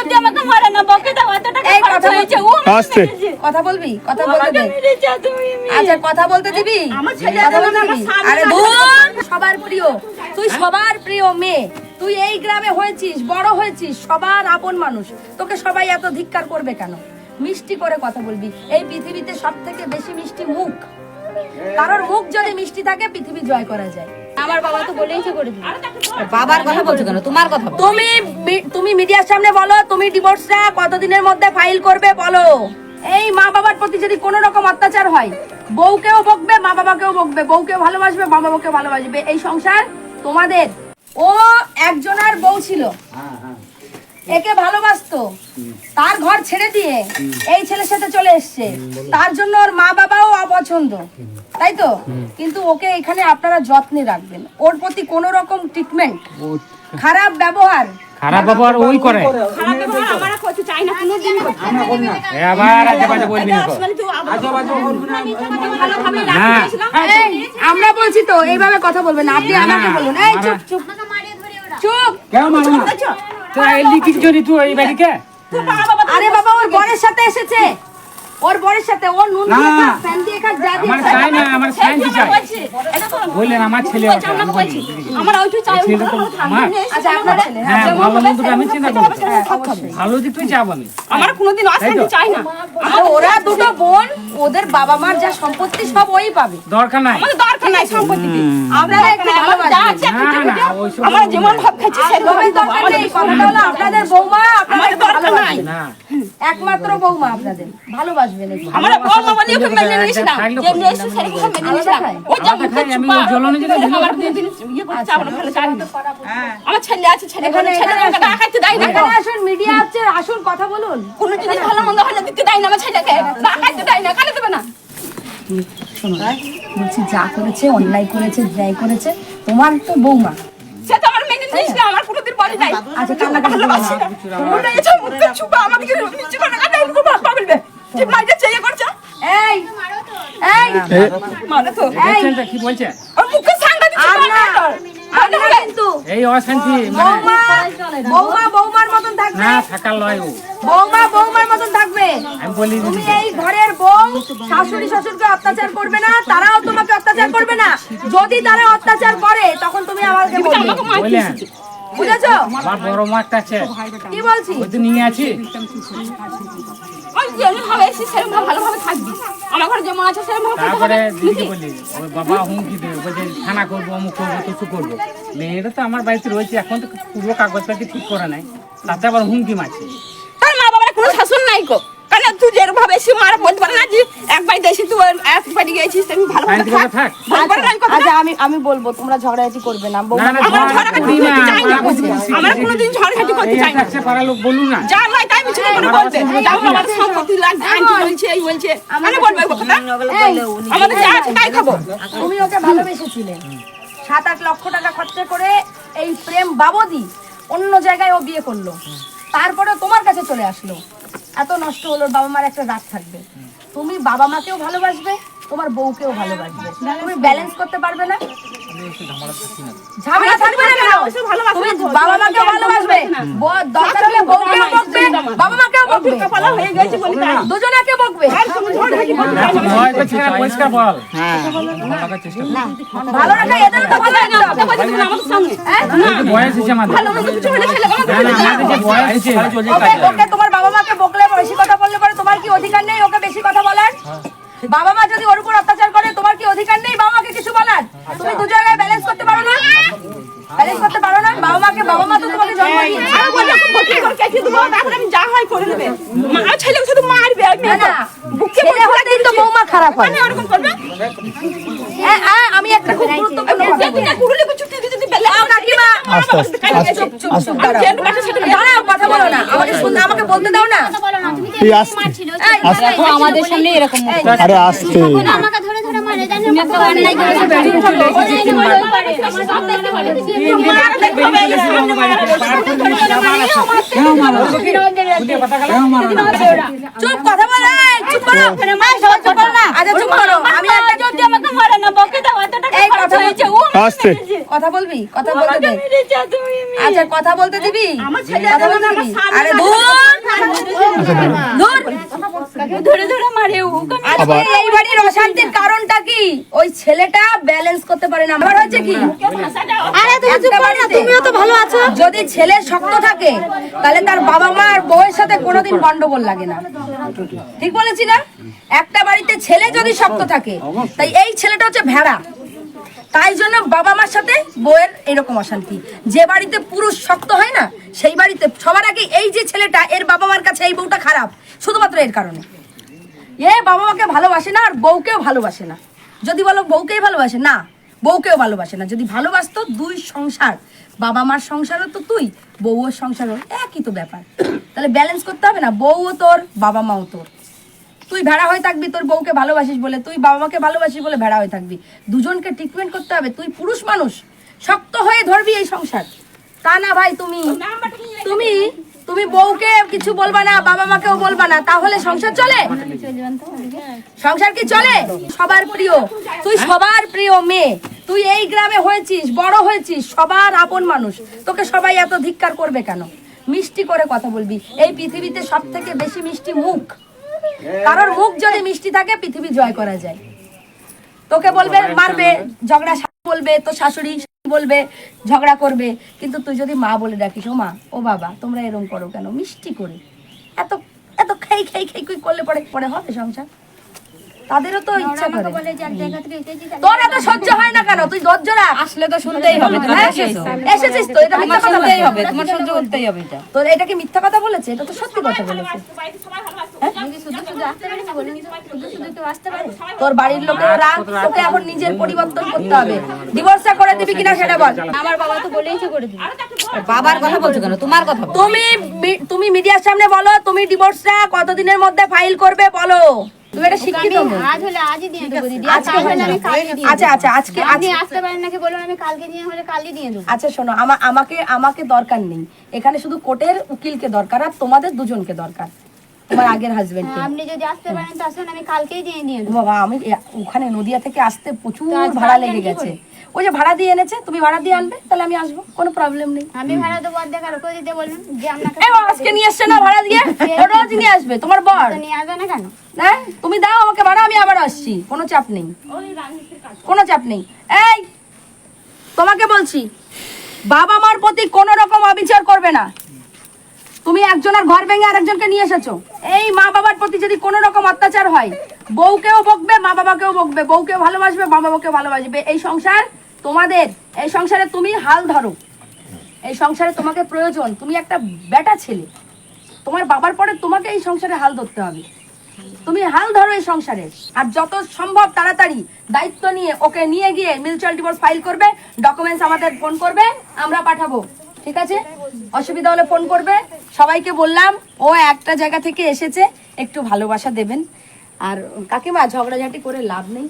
যদি আমাকে মারে না বকে দাও এত টাকা খরচ হয়েছে ও আস্তে কথা বলবি, কথা বলতে দে। আচ্ছা কথা বলতে দিবি? আমার ছেলে কথা বলতে আমার দিবি? স্বামী আরে ধুর, সবার প্রিয় তুই, সবার প্রিয় মেয়ে তুই, এই গ্রামে হয়েছিস, বড় হয়েছিস, সবার আপন মানুষ, তোকে সবাই এত ধিক্কার করবে কেন? মিষ্টি করে কথা বলবি। এই পৃথিবীতে সবথেকে বেশি মিষ্টি মুখ, কারোর মুখ যদি মিষ্টি থাকে পৃথিবী জয় করা যায়। আমার বাবা তো বলেইছে করে দিই বাবার কথা বলছো কেন? তোমার কথা বলো। তুমি মিডিয়ার সামনে বলো, তুমি ডিভোর্সটা কতদিনের মধ্যে ফাইল করবে বলো। এই মা বাবার প্রতি যদি কোনো রকম অত্যাচার হয়, বউকেও বকবে, মা বাবাকেও বকবে, বউকেও ভালোবাসবে, মা বাবাকেও ভালোবাসবে। এই সংসার তোমাদের। ও একজনের বউ ছিল, একে ভালোবাসতো, তার ঘর ছেড়ে দিয়ে এই ছেলের সাথে চলে এসছে, তার জন্য ওর মা বাবাও অপছন্দ, তাই তো? কিন্তু ওকে এখানে আপনারা যত্নে রাখবেন, ওর প্রতি কোনো রকম ট্রিটমেন্ট, খারাপ ব্যবহার ওই করে খারাপ ব্যবহার আমরা করতে চাই না কোনোদিন করতে আবার আজে বাজে বলবি না ভালোভাবে না। রাখিয়েছিলাম এই, আমরা বলছি তো এইভাবে কথা বলবেন না, আপনি আমাকে বলুন। এই চুপ চুপ চুপ। কেউ মারবো না তো এলি কি করি তুই এই বাড়িতে আরে বাবা, ওর বরের সাথে এসেছে, ওর বরের সাথে ও নুন দিয়ে খা, ফ্যান দিয়ে খা, যা দিয়ে আমার খা। চাই না, আমার শান্তি চাই। বললেন আমার ছেলে আছে, আমি বলি আমরা ওইটু চাই ছেলে তো আমার আচ্ছা আপনার ছেলে, হ্যাঁ ভালো মন্দ আমি চিন্তা করবো, অবশ্যই। ভালো দিক তুই চাবো আমি আমরা কোনোদিন অশান্তি চাই না আর ওরা দুটো বোন, ওদের বাবা মার যা সম্পত্তি সব ওই পাবে। দরকার নাই। আমাদের দরকার নাই সম্পত্তিতে আপনারা একটু যা ভালোবাসবেন। আছে না না ওইসব আমরা যেমন ভাব খাচ্ছি সেরকম তবে দরকার নেই, কথাটা হলো আপনাদের বৌমা, আপনাদের দরকার নাই। ভালোবাসবেন। না একমাত্র বৌমা আপনাদের, ভালোবাসবেন একটু। আমরা বড় মামা নিয়ে মেনে নিয়েছিলাম যে মেয়ে সেরকম মেনে নিয়েছিলাম ও যা মুখে আমি চুপা ওই জ্বলনে যেটা ঝুলো আমার কোনোদিন ইয়ে করতে চাবো না ভালো চাই না আমার ছেলে আছে ছেলে এখানে ছেলে আমাকে না খাইতে দেয় না এখানে আসুন, মিডিয়া আছে, আসুন কথা বলুন। কোনো জিনিস ভালো মন্দ হলে দিতে দেয় না আমার ছেলেকে না খাইতে দেয় না কানে দেবে না শোনো, বলছি যা করেছে, অন্যায় করেছে, ন্যায় করেছে, তোমার তো বৌমা। সে তো আমার মেনে নিস না আমার কোনোদিন বলে নাই আচ্ছা কান্নাকাটি করো না। ভালোবাসি না ওটা এসে মুখে চুপা আমাকে নিচে করে কানে উঠবো বাবা বলবে যে মাইটা চেয়ে করছে এই এই মানে তো দেখছেন কি বলছে ওর মুখে সাংঘা দিচ্ছে আপনারা কিন্তু এই অশান্তি মানে বৌমা বৌমা বৌমার মতন থাকবে, না থাকার লয় ও বৌমা বৌমার মতন থাকবে। আমি বলি তুমি এই ঘরের বউ, শাশুড়ি শ্বশুরকে অত্যাচার করবে না, তারাও তোমাকে অত্যাচার করবে না। যদি তারা অত্যাচার করে তখন তুমি আমাকে বলবে, আমাকে মাইকে বললেন বুঝেছো? আমার বড় মাঠটা আছে কি বলছি? ওই তো নিয়ে আছি ওই যেমন ভাবে এসে সেরকম ভালোভাবে থাকবি আমার ঘরে যেমন আছে সেরকম ভাবে তারপরে দিদিকে বলি ওই বাবা হুমকি দেবে বলছে থানা করবো অমুক করবো কিছু করবো মেয়েরা তো আমার বাড়িতে রয়েছে এখন তো পুরো কাগজপাতি ঠিক করে নাই তাতে আবার হুমকি মারছে তার মা বাবার কোনো শাসন নাই গো কারণ তুই যেরকম ভাবে এসে মারা বলতে পারে না যে এক বাড়িতে এসে তুই এক বাড়ি গেছিস তুমি ভালো শান্তি করে থাক। আচ্ছা আমি বলবো, তোমরা ঝগড়াঝাটি করবে না। না বৌমা না আমরা ঝগড়াঝাটি করি না, করতে চাই না। আমরা বুঝছি। আমরা কোনোদিন ঝগড়াঝাটি করতে এই চাই না একটা পাড়ার লোক বলুন না যা নয় তাই মিছে করে বলবে যাও আমার সম্পত্তি লাগবে আন্টি বলছে এই বলছে আমি বলবো এই কথা আমাদের যা আছে তাই খাবো তুমি ওকে ভালোবেসেছিলে, 7-8 লক্ষ টাকা খরচা করে এই প্রেম বাবদি অন্য জায়গায় ও বিয়ে করলো, তারপরে তোমার কাছে চলে আসলো, এত নষ্ট হলো, বাবা মার একটা রাগ থাকবে। তুমি বাবা মাকেও ভালোবাসবে, তোমার বউকেও ভালোবাসবে, তুমি ব্যালেন্স করতে পারবে না? ঝামেলা থাকবে না কেন? তুমি বাবা মাকেও ভালোবাসবে, দরকার হলে বউকেও বকবে, বাবা মাকেও বকবে, কপালা হয়ে গেছে বলি তাই দুজনাকে বকবে। ভয় করছে না, পরিষ্কার বল ভালো রাখা এদের তো ভালো রাখতে হবে। আমাদের সামনে বয়স হয়েছে আমাদের ভালো মন্দ কিছু হলে ছেলে না না আমাদের যে বয়স হয়েছে ওকে তোমার বাবা মাকে বকলে, বেশি কথা বললে পরে তোমার কি অধিকার নেই ওকে বেশি কথা বলার? বাবা মা যদি ওর উপর অত্যাচার করে তোমার কি অধিকার নেই বাবা মাকে কিছু বলার? তুমি দু জায়গায় ব্যালেন্স করতে পারো না? ব্যালেন্স করতে পারো না? বাবা মা তো তোমাকে জন্ম দিয়েছে। আর বলে বকে করে কেটে দেবো তারপর আমি যা হয় করে নেবে মা ছেলে শুধু মারবে আর না না, ছেলে হতেই তো বৌমা খারাপ হয়। এরকম করবে আমি একটা খুব গুরুত্বপূর্ণ কথা বলবো। যেদিন কুড়ুলি ছুটি দিতে বেলে আও কাকিমা, চুপ চুপ চুপ দাঁড়াও। দাঁড়াও, কথা বলো না, আমাকে বলতে দাও না। তুই আসতে দেখো আমাদের সামনে এরকম আরে আসতে আমাকে ধরে ধরে মারে জানো একটা অন্যায় করেছে চুপ, কথা বলো, চুপ করো, চুপ করো না। আচ্ছা চুপ করো, আমি একটা যদি আমাকে মারে না বকে দাও এত টাকা এই খরচ কথা হয়েছে ও আসতে কথা বলবি, কথা বলতে দে। মেরেছে তুমি আচ্ছা কথা বলতে দিবি? আমার ছেলে কথা বলতে আমার দিবি? স্বামী আরে আমার ধুর, ধরে ধরে মারে ও। আজকে এই বাড়ির অশান্তির কারণটা কি? ওই ছেলেটা ব্যালেন্স করতে পারে না। আমার হচ্ছে কি, আরে তুমি চুপ করো না, তুমিও তো ভালো আছো। যদি ছেলে শক্ত থাকে তাহলে তার বাবা মা আর বউয়ের সাথে কোনোদিন গন্ডগোল লাগে না। ঠিক বলেছি না? একটা বাড়িতে ছেলে যদি শক্ত থাকে, তাই এই ছেলেটা হচ্ছে ভেড়া, তাই জন্য বাবা মার সাথে বউয়ের এরকম অশান্তি। যে বাড়িতে পুরুষ শক্ত হয় না, সেই বাড়িতে সবার আগে এই যে ছেলেটা, এর বাবা মার কাছে এই বউটা খারাপ শুধুমাত্র এর কারণে। এ বাবা মাকে ভালোবাসে না আর বউকেও ভালোবাসে না। যদি বলো বউকেই ভালোবাসে না, বউকেও ভালোবাসে না। যদি ভালোবাসতো, দুই সংসার, বাবা মার সংসারও তো তুই, বউয়ের সংসারও একই তো ব্যাপার। তাহলে ব্যালেন্স করতে হবে না, বউও তোর, বাবা মাও তোর। তুই ভেড়া হয়ে থাকবি তোর বউকে ভালোবাসিস বলে, তুই বাবা মাকে ভালোবাসিস বলে ভেড়া হয়ে থাকবি। দুজনকে ট্রিটমেন্ট করতে হবে। তুই পুরুষ মানুষ, শক্ত হয়ে ধরবি এই সংসার। তা না ভাই, তুমি তুমি তুমি বউকে কিছু বলবা না, বাবা মাকেও বলবা না, তাহলে সংসার চলে? সংসার কি চলে? সবার প্রিয়, তুই সবার প্রিয় মেয়ে, তুই এই গ্রামে হয়েছিস, বড় হয়েছিস, সবার আপন মানুষ, তোকে সবাই এত ধিক্কার করবে কেন? মিষ্টি করে কথা বলবি। এই পৃথিবীতে সব থেকে বেশি মিষ্টি মুখ। কারোর মুখ যদি মিষ্টি থাকে, পৃথিবী জয় করা যায়। তোকে বলবে মারবে, ঝগড়া বলবে, তো শাশুড়ি বলবে, ঝগড়া করবে, কিন্তু তুই যদি মা বলে ডাকিস, ও মা, ও বাবা, তোমরা এরকম করো কেন, মিষ্টি করে, এত এত খেই খেই খেই করলে পরে পরে হবে সংসার? তাদেরও তো ইচ্ছা করে। তোর এত সহ্য হয় না কেন? তুই ধৈর্য রাখ, আসলে তো শুনতেই হবে, তুমি এসেছো। এসেছিস তো, এটা মিথ্যা কথা শুনতেই হবে, তোমার সহ্য করতেই হবে। এটা তোর এটা কি মিথ্যা কথা বলেছে? এটা তো সত্যি কথা বলেছে। তোর বাড়ির লোকেরা, তোকে এখন নিজের পরিবর্তন করতে হবে। ডিভোর্সটা করে দিবি কিনা সেটা বল। আমার বাবা তো বলেইছে করে দিবি। বাবার কথা বলছো কেন? তোমার কথা বলো। তুমি মিডিয়ার সামনে বলো, তুমি ডিভোর্সটা কতদিনের মধ্যে ফাইল করবে বলো। তুমি এটা শিক্ষিত আমি মেয়ে। আজ হলে আজই দিয়ে দেবো দিদি, আজকে আজকে হলে আমি কালকে দিয়ে আচ্ছা দেবো। আচ্ছা আজকে আপনি আসতে পারেন নাকি বলুন, আমি কালকে দিয়ে হলে কালই দিয়ে দেবো। আচ্ছা শোনো, আমাকে দরকার নেই এখানে, শুধু কোর্টের উকিলকে দরকার, আর তোমাদের দুজনকে দরকার, তোমার আগের হাজবেন্ডকে। আপনি যদি আসতে পারেন তো আসুন, আমি কালকেই দিয়ে দেবো। বাবা, আমি ওখানে নদিয়া থেকে আসতে প্রচুর ভাড়া লেগে গেছে। ওই যে ভাড়া দিয়ে এনেছে, তুমি ভাড়া দিয়ে আনবে, তাহলে আমি আসবো, কোনো প্রবলেম নেই। আমি ভাড়া দেবো অর্ধেক, আর করে দিতে বলুন যে আপনাকে এই আজকে নিয়ে আসছে না ভাড়া দিয়ে, রোজ নিয়ে আসবে তোমার বর। তো নিয়ে আসবে না কেন? হ্যাঁ, তুমি দাও আমাকে ভাড়া, আমি আবার আসছি, কোনো চাপ নেই, কোনো চাপ নেই। এই তোমাকে বলছি, বাবা মার প্রতি কোনো রকম অবিচার করবে না। তুমি একজনের ঘর ভেঙে আরেকজনকে নিয়ে এসেছো। এই মা বাবার প্রতি যদি কোনো রকম অত্যাচার হয়, বউকেও বকবে, মা বাবাকেও বকবে, বউকেও ভালোবাসবে, মা বাবাকেও ভালোবাসবে। এই সংসার তোমাদের, এই সংসারে তুমি হাল ধরো, এই সংসারে তোমাকে প্রয়োজন। তুমি একটা বেটা ছেলে, তোমার বাবার পরে তোমাকে এই সংসারে হাল ধরতে হবে। তুমি হাল ধরো এই সংসারে, আর যত সম্ভব তাড়াতাড়ি দায়িত্ব নিয়ে ওকে নিয়ে গিয়ে মিউচুয়াল ডিভোর্স ফাইল করবে। ডকুমেন্টস আমাদের ফোন করবে, আমরা পাঠাবো, ঠিক আছে? অসুবিধা হলে ফোন করবে। সবাইকে বললাম, ও একটা জায়গা থেকে এসেছে, একটু ভালোবাসা দেবেন। আর কাকিমা, ঝগড়াঝাটি করে লাভ নেই।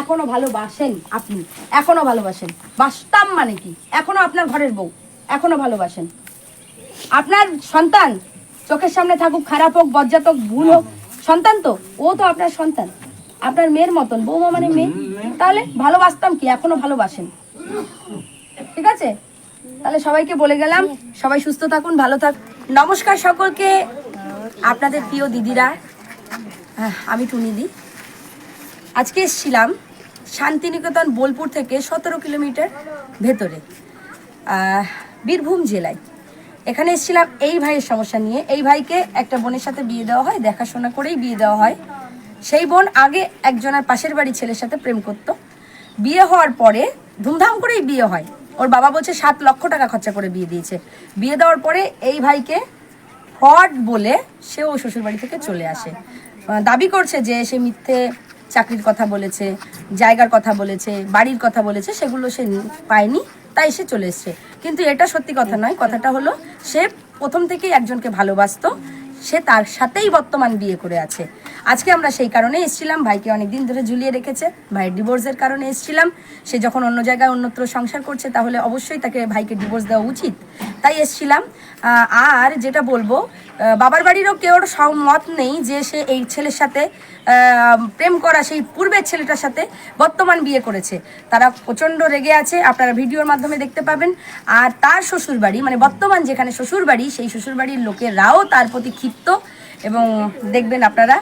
এখনো ভালোবাসেন আপনি, এখনো ভালোবাসেন। বাসতাম মানে কি, এখনো আপনার ঘরের বউ, এখনো ভালোবাসেন। আপনার সন্তান চোখের সামনে থাকুক, খারাপ হোক, বজ্জাত হোক, ভুল হোক, সন্তান তো, ও তো আপনার সন্তান, আপনার মেয়ের মতন। বৌমা মানে মেয়ে, তাহলে ভালোবাসতাম কি, এখনো ভালোবাসেন, ঠিক আছে? তাহলে সবাইকে বলে গেলাম, সবাই সুস্থ থাকুন, ভালো থাক। নমস্কার সকলকে, আপনাদের প্রিয় দিদিরা, আমি টুনিদি। আজকে এসেছিলাম শান্তিনিকেতন বোলপুর থেকে 17 কিলোমিটার ভেতরে, বীরভূম জেলায়। এখানে এসেছিলাম এই ভাইয়ের সমস্যা নিয়ে। এই ভাইকে একটা বোনের সাথে বিয়ে দেওয়া হয়, দেখাশোনা করেই বিয়ে দেওয়া হয়। সেই বোন আগে একজনের পাশের বাড়ির ছেলের সাথে প্রেম করতো। বিয়ে হওয়ার পরে ধুমধাম করেই বিয়ে হয়। ওর বাবা বলছে 7 লক্ষ টাকা খরচা করে বিয়ে দিয়েছে। বিয়ে দেওয়ার পরে এই ভাইকে ফ্রড বলে সে ও শ্বশুর বাড়ি থেকে চলে আসে। দাবি করছে যে সে মিথ্যে চাকরির কথা বলেছে, জায়গার কথা বলেছে, বাড়ির কথা বলেছে, সেগুলো সে পায়নি, তাই সে চলে এসছে। কিন্তু এটা সত্যি কথা নয়। কথাটা হলো, সে প্রথম থেকেই একজনকে ভালোবাসতো, সে তার সাথেই বর্তমান বিয়ে করে আছে। আজকে আমরা সেই কারণে এসেছিলাম, ভাইকে অনেকদিন ধরে ঝুলিয়ে রেখেছে, ভাইয়ের ডিভোর্সের কারণে এসেছিলাম। সে যখন অন্য জায়গায় অন্যত্র সংসার করছে তাহলে অবশ্যই তাকে ভাইকে ডিভোর্স দেওয়া উচিত, তাই এসেছিলাম। আর যেটা বলবো, বাবার বাড়িরও কেউ মত নেই যে সে এই ছেলের সাথে প্রেম করা সেই পূর্বের ছেলেটার সাথে বর্তমান বিয়ে করেছে। তারা প্রচণ্ড রেগে আছে, আপনারা ভিডিওর মাধ্যমে দেখতে পাবেন। আর তার শ্বশুরবাড়ি, মানে বর্তমান যেখানে শ্বশুরবাড়ি, সেই শ্বশুরবাড়ির লোকেরাও তার প্রতি ক্ষিপ্ত, এবং দেখবেন আপনারা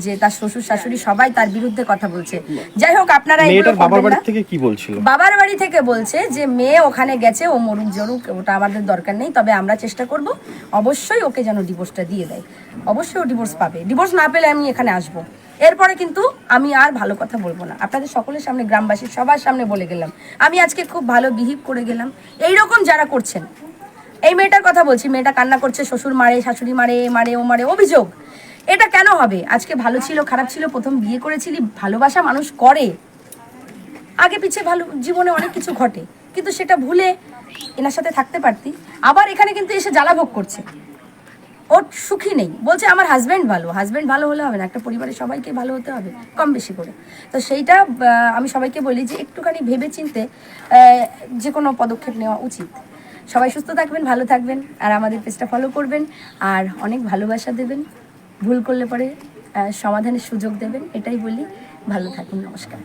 যে তার শ্বশুর শাশুড়ি সবাই তার বিরুদ্ধে কথা বলছে। যাই হোক, আপনারা এগুলো বাবার বাড়ি করবেন না। থেকে কি বলছিল? বাবার বাড়ি থেকে বলছে যে মেয়ে ওখানে গেছে, ও মরুক জরুক, ওটা আমাদের দরকার নেই, তবে আমরা চেষ্টা করব অবশ্যই ওকে যেন ডিভোর্সটা দিয়ে দেয়। অবশ্যই ও ডিভোর্স পাবে, ডিভোর্স না পেলে আমি এখানে আসব। এরপরে কিন্তু আমি আর ভালো কথা বলবো না, আপনাদের সকলের সামনে, গ্রামবাসীর সবার সামনে বলে গেলাম আমি আজকে খুব ভালো বিহেভ করে গেলাম। এইরকম যারা করছেন, এই মেয়েটার কথা বলছি, মেয়েটা কান্না করছে, শ্বশুর মারে, শাশুড়ি মারে, ও মারে, অভিযোগ। এটা কেন হবে? আজকে ভালো ছিল, খারাপ ছিল, প্রথম বিয়ে করেছিলি, ভালোবাসা মানুষ করে, আগে পিছে ভালো জীবনে অনেক কিছু ঘটে, কিন্তু সেটা ভুলে এনার সাথে থাকতে পারতি। আবার এখানে কিন্তু এসে জ্বালা ভোগ করছে, ওর সুখী নেই, বলছে আমার হাজব্যান্ড ভালো। হাজব্যান্ড ভালো হলে হবে না, একটা পরিবারের সবাইকে ভালো হতে হবে কম বেশি করে। তো সেইটা আমি সবাইকে বলি যে একটুখানি ভেবে চিনতে যে কোনো পদক্ষেপ নেওয়া উচিত। সবাই সুস্থ থাকবেন, ভালো থাকবেন, আর আমাদের পেজটা ফলো করবেন, আর অনেক ভালোবাসা দেবেন। ভুল করলে পরে সমাধানের সুযোগ দেবেন, এটাই বলি। ভালো থাকুন, নমস্কার।